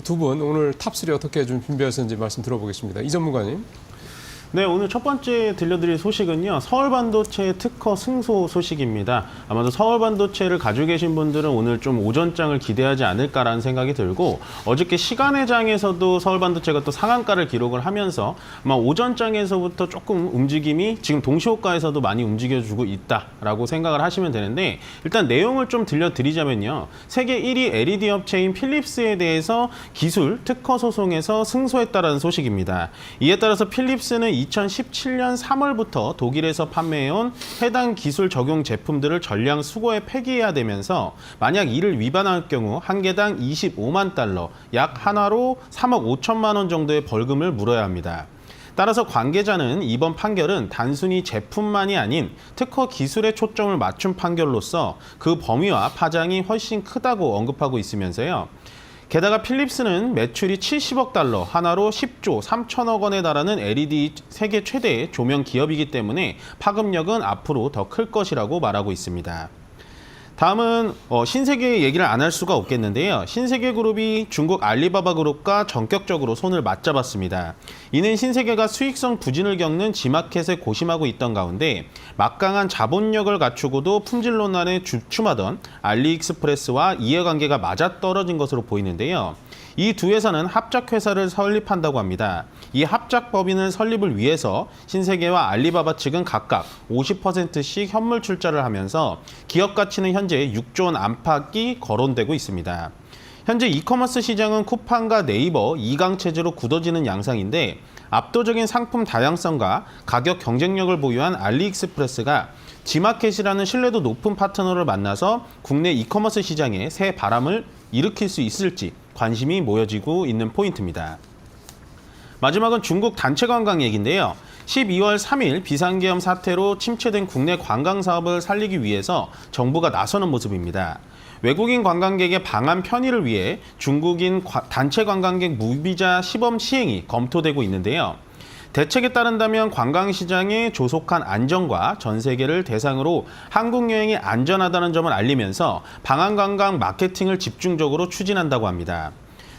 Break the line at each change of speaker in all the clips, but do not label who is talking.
두 분 오늘 탑3 어떻게 좀 준비하셨는지 말씀 들어보겠습니다. 이 전문가님.
네, 오늘 첫 번째 들려드릴 소식은요. 서울반도체 특허 승소 소식입니다. 아마도 서울반도체를 가지고 계신 분들은 오늘 좀 오전장을 기대하지 않을까라는 생각이 들고, 어저께 시간의 장에서도 서울반도체가 또 상한가를 기록을 하면서 아마 오전장에서부터 조금 움직임이 지금 동시호가에서도 많이 움직여주고 있다라고 생각을 하시면 되는데, 일단 내용을 좀 들려드리자면요. 세계 1위 LED 업체인 필립스에 대해서 기술 특허 소송에서 승소했다라는 소식입니다. 이에 따라서 필립스는 2017년 3월부터 독일에서 판매해온 해당 기술 적용 제품들을 전량 수거해 폐기해야 되면서, 만약 이를 위반할 경우 한 개당 25만 달러, 약 한화로 3억 5천만 원 정도의 벌금을 물어야 합니다. 따라서 관계자는 이번 판결은 단순히 제품만이 아닌 특허 기술에 초점을 맞춘 판결로서 그 범위와 파장이 훨씬 크다고 언급하고 있으면서요. 게다가 필립스는 매출이 70억 달러, 하나로 10조 3천억 원에 달하는 LED 세계 최대의 조명 기업이기 때문에 파급력은 앞으로 더 클 것이라고 말하고 있습니다. 다음은 신세계 얘기를 안 할 수가 없겠는데요. 신세계그룹이 중국 알리바바 그룹과 전격적으로 손을 맞잡았습니다. 이는 신세계가 수익성 부진을 겪는 지마켓에 고심하고 있던 가운데 막강한 자본력을 갖추고도 품질 논란에 주춤하던 알리익스프레스와 이해관계가 맞아떨어진 것으로 보이는데요. 이 두 회사는 합작회사를 설립한다고 합니다. 이 합작법인을 설립을 위해서 신세계와 알리바바 측은 각각 50%씩 현물 출자를 하면서 기업 가치는 현재 6조 원 안팎이 거론되고 있습니다. 현재 이커머스 시장은 쿠팡과 네이버 2강 체제로 굳어지는 양상인데, 압도적인 상품 다양성과 가격 경쟁력을 보유한 알리익스프레스가 지마켓이라는 신뢰도 높은 파트너를 만나서 국내 이커머스 시장에 새 바람을 일으킬 수 있을지 관심이 모여지고 있는 포인트입니다. 마지막은 중국 단체 관광 얘기인데요. 12월 3일 비상계엄 사태로 침체된 국내 관광 사업을 살리기 위해서 정부가 나서는 모습입니다. 외국인 관광객의 방한 편의를 위해 중국인 단체 관광객 무비자 시범 시행이 검토되고 있는데요. 대책에 따른다면 관광시장의 조속한 안정과 전 세계를 대상으로 한국 여행이 안전하다는 점을 알리면서 방한관광 마케팅을 집중적으로 추진한다고 합니다.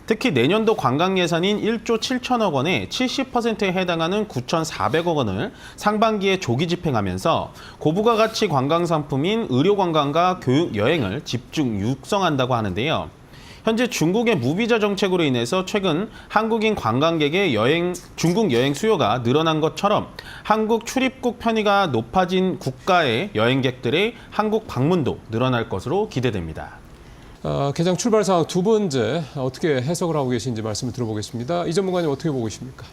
특히 내년도 관광 예산인 1조 7천억 원의 70%에 해당하는 9,400억 원을 상반기에 조기 집행하면서 고부가가치 관광 상품인 의료관광과 교육 여행을 집중 육성한다고 하는데요. 현재 중국의 무비자 정책으로 인해서 최근 한국인 관광객의 중국 여행 수요가 늘어난 것처럼 한국 출입국 편의가 높아진 국가의 여행객들의 한국 방문도 늘어날 것으로 기대됩니다.
개장 출발 상황 두 번째 어떻게 해석을 하고 계신지 말씀을 들어보겠습니다. 이 전문가님 어떻게 보고 계십니까?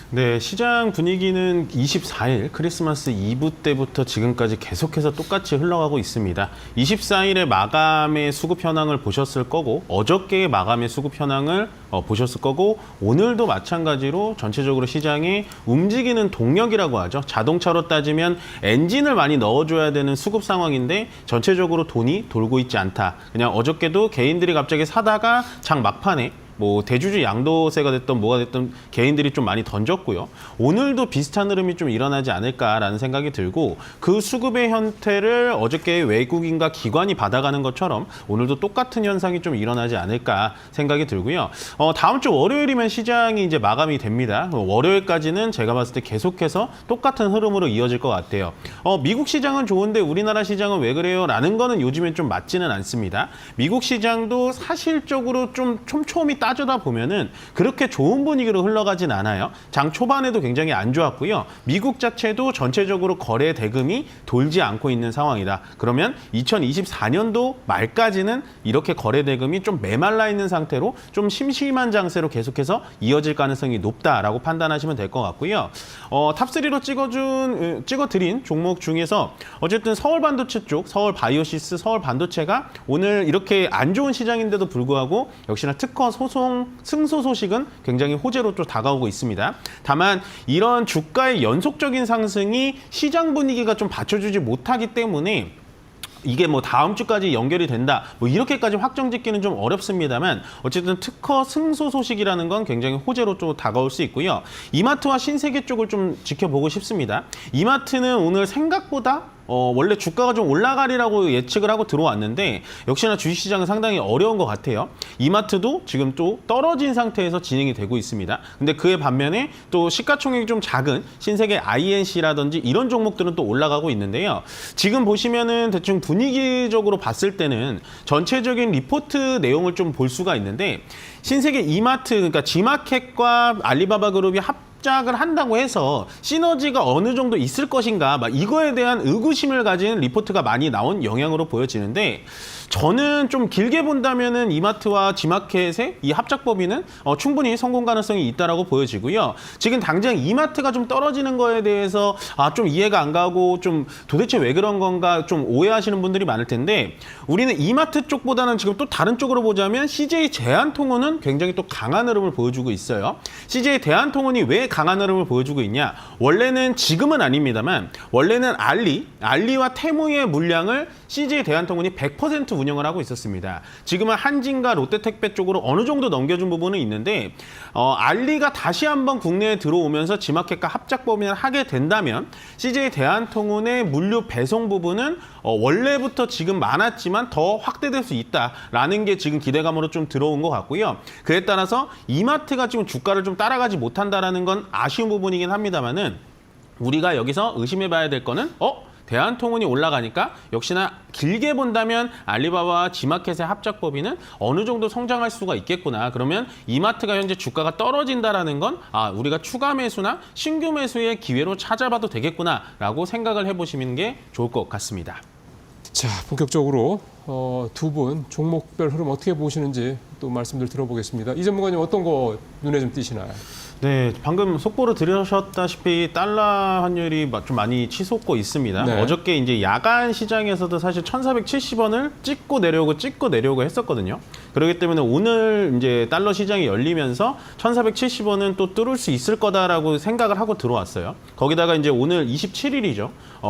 네, 시장 분위기는 24일 크리스마스 이브 때부터 지금까지 계속해서 똑같이 흘러가고 있습니다. 24일에 마감의 수급 현황을 보셨을 거고, 어저께의 마감의 수급 현황을 보셨을 거고, 오늘도 마찬가지로 전체적으로 시장에 움직이는 동력이라고 하죠. 자동차로 따지면 엔진을 많이 넣어줘야 되는 수급 상황인데 전체적으로 돈이 돌고 있지 않다. 그냥 어저께도 개인들이 갑자기 사다가 장 막판에 대주주 양도세가 됐던 뭐가 됐던 개인들이 좀 많이 던졌고요. 오늘도 비슷한 흐름이 좀 일어나지 않을까라는 생각이 들고, 그 수급의 형태를 어저께 외국인과 기관이 받아가는 것처럼 오늘도 똑같은 현상이 좀 일어나지 않을까 생각이 들고요. 다음 주 월요일이면 시장이 이제 마감이 됩니다. 월요일까지는 제가 봤을 때 계속해서 똑같은 흐름으로 이어질 것 같아요. 미국 시장은 좋은데 우리나라 시장은 왜 그래요? 라는 거는 요즘엔 좀 맞지는 않습니다. 미국 시장도 사실적으로 좀 촘촘히 따져다 보면은 그렇게 좋은 분위기로 흘러가진 않아요. 장 초반에도 굉장히 안 좋았고요. 미국 자체도 전체적으로 거래 대금이 돌지 않고 있는 상황이다. 그러면 2024년도 말까지는 이렇게 거래 대금이 좀 메말라 있는 상태로 좀 심심한 장세로 계속해서 이어질 가능성이 높다라고 판단하시면 될 것 같고요. 탑3로 찍어드린 종목 중에서 어쨌든 서울반도체 쪽, 서울바이오시스, 서울반도체가 오늘 이렇게 안 좋은 시장인데도 불구하고 역시나 특허 승소 소식은 굉장히 호재로 또 다가오고 있습니다. 다만 이런 주가의 연속적인 상승이 시장 분위기가 좀 받쳐주지 못하기 때문에 이게 뭐 다음 주까지 연결이 된다, 뭐 이렇게까지 확정 짓기는 좀 어렵습니다만 어쨌든 특허 승소 소식이라는 건 굉장히 호재로 좀 다가올 수 있고요. 이마트와 신세계 쪽을 좀 지켜보고 싶습니다. 이마트는 오늘 생각보다 원래 주가가 좀 올라가리라고 예측을 하고 들어왔는데 역시나 주식시장은 상당히 어려운 것 같아요. 이마트도 지금 또 떨어진 상태에서 진행이 되고 있습니다. 근데 그에 반면에 또 시가총액이 좀 작은 신세계 INC라든지 이런 종목들은 또 올라가고 있는데요. 지금 보시면은 대충 분위기적으로 봤을 때는 전체적인 리포트 내용을 좀 볼 수가 있는데 신세계 이마트, 그러니까 지마켓과 알리바바 그룹이 합작을 한다고 해서 시너지가 어느 정도 있을 것인가, 막 이거에 대한 의구심을 가진 리포트가 많이 나온 영향으로 보여지는데 저는 좀 길게 본다면은 이마트와 지마켓의 이 합작 법인은 충분히 성공 가능성이 있다라고 보여지고요. 지금 당장 이마트가 좀 떨어지는 거에 대해서 좀 이해가 안 가고 좀 도대체 왜 그런 건가 좀 오해하시는 분들이 많을 텐데 우리는 이마트 쪽보다는 지금 또 다른 쪽으로 보자면 CJ 대한통운은 굉장히 또 강한 흐름을 보여주고 있어요. CJ 대한통운이 왜 강한 흐름을 보여주고 있냐? 원래는 지금은 아닙니다만 원래는 알리와 테무의 물량을 CJ 대한통운이 100% 운영을 하고 있었습니다. 지금은 한진과 롯데택배 쪽으로 어느 정도 넘겨준 부분은 있는데 알리가 다시 한번 국내에 들어오면서 지마켓과 합작 법인을 하게 된다면 CJ 대한통운의 물류 배송 부분은 원래부터 지금 많았지만 더 확대될 수 있다라는 게 지금 기대감으로 좀 들어온 것 같고요. 그에 따라서 이마트가 지금 주가를 좀 따라가지 못한다라는 건 아쉬운 부분이긴 합니다만은 우리가 여기서 의심해봐야 될 거는 대한통운이 올라가니까 역시나 길게 본다면 알리바바와 지마켓의 합작 법인은 어느 정도 성장할 수가 있겠구나. 그러면 이마트가 현재 주가가 떨어진다라는 건 우리가 추가 매수나 신규 매수의 기회로 찾아봐도 되겠구나라고 생각을 해보시는 게 좋을 것 같습니다.
자, 본격적으로 두 분 종목별 흐름 어떻게 보시는지 또 말씀들 들어보겠습니다. 이 전문가님 어떤 거 눈에 좀 띄시나요?
네, 방금 속보로 들으셨다시피 달러 환율이 좀 많이 치솟고 있습니다.
네.
어저께 이제 야간 시장에서도 사실 1,470원을 찍고 내려오고 했었거든요. 그렇기 때문에 오늘 이제 달러 시장이 열리면서 1,470원은 또 뚫을 수 있을 거다라고 생각을 하고 들어왔어요. 거기다가 이제 오늘 27일이죠.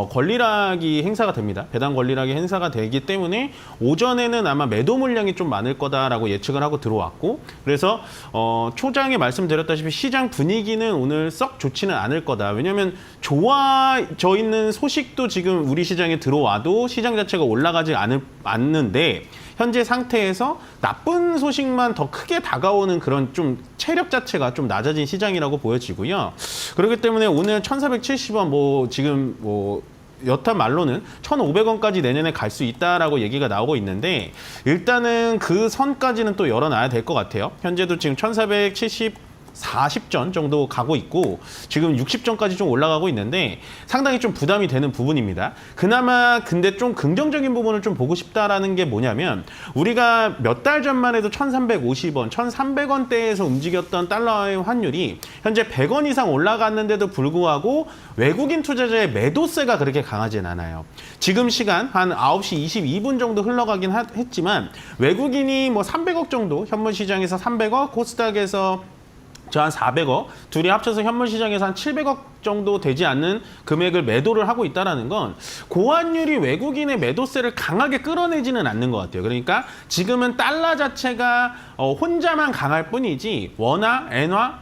권리락이 행사가 됩니다. 배당 권리락이 행사가 되기 때문에 오전에는 아마 매도 물량이 좀 많을 거다라고 예측을 하고 들어왔고 그래서 초장에 말씀드렸다시피 시장 분위기는 오늘 썩 좋지는 않을 거다. 왜냐하면 좋아져 있는 소식도 지금 우리 시장에 들어와도 시장 자체가 올라가지 않는데 현재 상태에서 나쁜 소식만 더 크게 다가오는 그런 좀 체력 자체가 좀 낮아진 시장이라고 보여지고요. 그렇기 때문에 오늘 1,470원 지금 여타 말로는 1,500원까지 내년에 갈 수 있다라고 얘기가 나오고 있는데 일단은 그 선까지는 또 열어놔야 될 것 같아요. 현재도 지금 1,440전 정도 가고 있고 지금 60전까지 좀 올라가고 있는데 상당히 좀 부담이 되는 부분입니다. 그나마 근데 좀 긍정적인 부분을 좀 보고 싶다라는 게 뭐냐면 우리가 몇 달 전만 해도 1,350원, 1,300원대에서 움직였던 달러의 환율이 현재 100원 이상 올라갔는데도 불구하고 외국인 투자자의 매도세가 그렇게 강하진 않아요. 지금 시간 한 9시 22분 정도 흘러가긴 했지만 외국인이 300억 정도 현물 시장에서 300억, 코스닥에서 한 400억, 둘이 합쳐서 현물 시장에서 한 700억 정도 되지 않는 금액을 매도를 하고 있다는 건 고환율이 외국인의 매도세를 강하게 끌어내지는 않는 것 같아요. 그러니까 지금은 달러 자체가 혼자만 강할 뿐이지 원화, 엔화,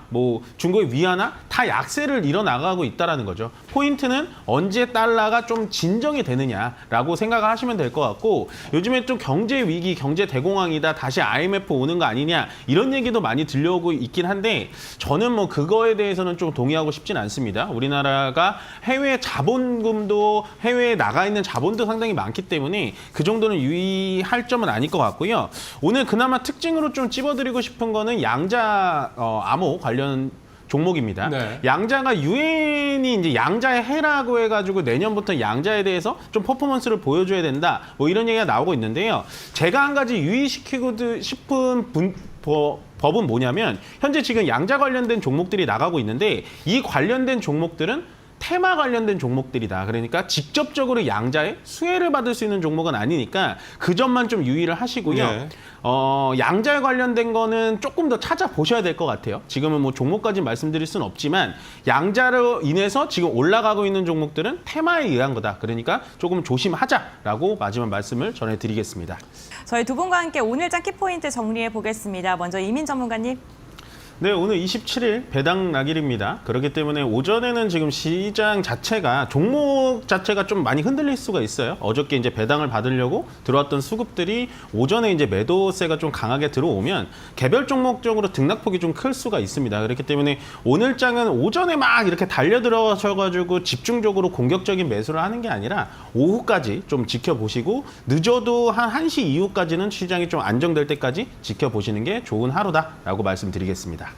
중국의 위안화 다 약세를 이뤄나가고 있다는 거죠. 포인트는 언제 달러가 좀 진정이 되느냐라고 생각을 하시면 될 것 같고 요즘에 좀 경제 위기, 경제 대공황이다, 다시 IMF 오는 거 아니냐 이런 얘기도 많이 들려오고 있긴 한데 저는 그거에 대해서는 좀 동의하고 싶진 않습니다. 우리나라가 해외 자본금도 해외에 나가 있는 자본도 상당히 많기 때문에 그 정도는 유의할 점은 아닐 것 같고요. 오늘 그나마 특징으로 좀 찝어드리고 싶은 거는 양자 암호 관련 종목입니다.
네.
양자가 유엔이 이제 양자의 해라고 해가지고 내년부터 양자에 대해서 좀 퍼포먼스를 보여줘야 된다. 이런 얘기가 나오고 있는데요. 제가 한 가지 유의시키고 싶은 법은 뭐냐면 현재 지금 양자 관련된 종목들이 나가고 있는데 이 관련된 종목들은 테마 관련된 종목들이다. 그러니까 직접적으로 양자의 수혜를 받을 수 있는 종목은 아니니까 그 점만 좀 유의를 하시고요.
네.
양자에 관련된 거는 조금 더 찾아보셔야 될 것 같아요. 지금은 뭐 종목까지 말씀드릴 수는 없지만 양자로 인해서 지금 올라가고 있는 종목들은 테마에 의한 거다. 그러니까 조금 조심하자라고 마지막 말씀을 전해드리겠습니다.
저희 두 분과 함께 오늘장 키포인트 정리해 보겠습니다. 먼저 이민 전문가님.
네, 오늘 27일 배당 낙일입니다. 그렇기 때문에 오전에는 지금 시장 자체가 종목 자체가 좀 많이 흔들릴 수가 있어요. 어저께 이제 배당을 받으려고 들어왔던 수급들이 오전에 이제 매도세가 좀 강하게 들어오면 개별 종목적으로 등락폭이 좀 클 수가 있습니다. 그렇기 때문에 오늘 장은 오전에 막 이렇게 달려 들어가셔가지고 집중적으로 공격적인 매수를 하는 게 아니라 오후까지 좀 지켜보시고 늦어도 한 1시 이후까지는 시장이 좀 안정될 때까지 지켜보시는 게 좋은 하루다라고 말씀드리겠습니다.